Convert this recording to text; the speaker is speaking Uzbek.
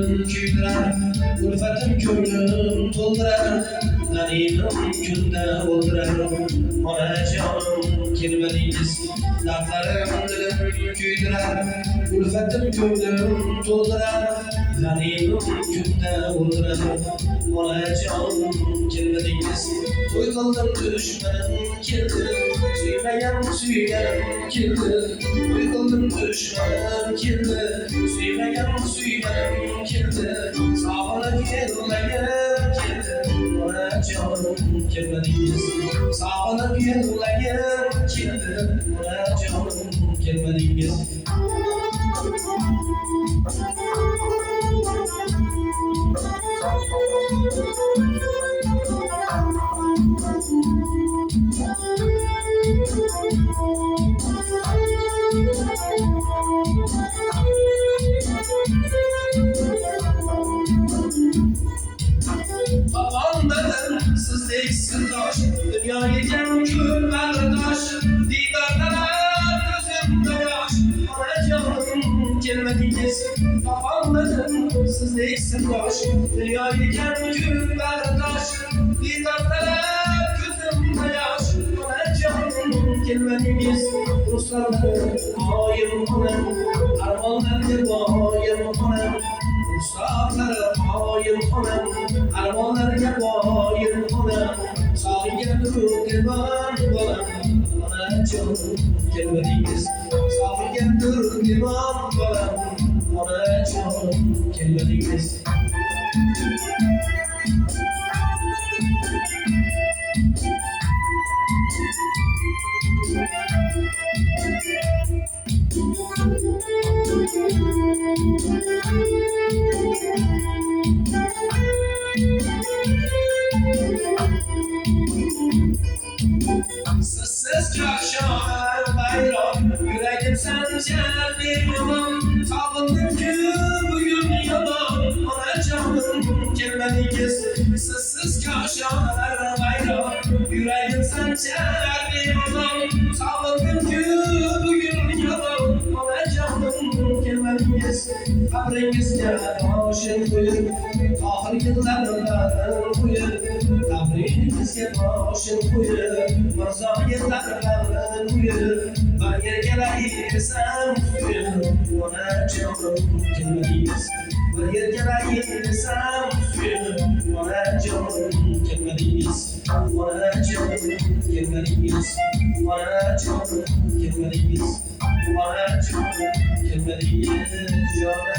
dilim kuydirar, ulfatim ko'nglim to'ldirar, g'animim kunda o'ldirar. Onajonim kelmadingiz, dardlarim dilim kuydirar, ulfatim ko'nglim to'ldirar, g'animim kunda o'ldirar. Onajonim kelmadingiz, to'y qildim dushmanim keldi, suymagan suyganim keldi, to'y qildim dushmanim keldi, suymagan suyganim keldi, sog'inib yig'lagim keldi. Onajonim kelmadingiz, sog'inib yig'lagim keldi. Onajonim kelmadingiz. Babamdadır sizdek sırdaş, dünyaya gel kül kardeş, didarlara gözümde yaş. Onajonim kelmadingiz, babamdadır sizdek sırdaş, dünyaya gel kül kardeş, didarlara gözümde yaş. Onajonim kelmadingiz, ruslarım oyim onam, armonlarga boyim onam. Ruslarım oyim onam, armonlarga boyim onam. Sog'ingandir divan bolam, onajonim kelmadingiz. Sog'ingandir divan bolam, onajonim kelmadingiz. Sizsiz ko'kshomar bayroq, yuragim sanjar devrimim. Sog'indim-ku bugun yomon, onajonim kelmadingiz. Sizsiz ko'kshomar bayroq, yuragim sanjar devrimim. Sog'indim-ku bugun yomon, onajonim kelmadingiz. Qabringizga boshim qo'yib, oxirgi yillardan qo'yib, qabringizga boshim qo'yib, mirzo yillardan qo'yib, bir yerga layirsam suyib. Onajonim kelmadingiz, bir yerga layirsam suyib. Onajonim kelmadingiz, onajonim kelmadingiz, onajonim kelmadingiz, onajonim kelmadingiz, jonim.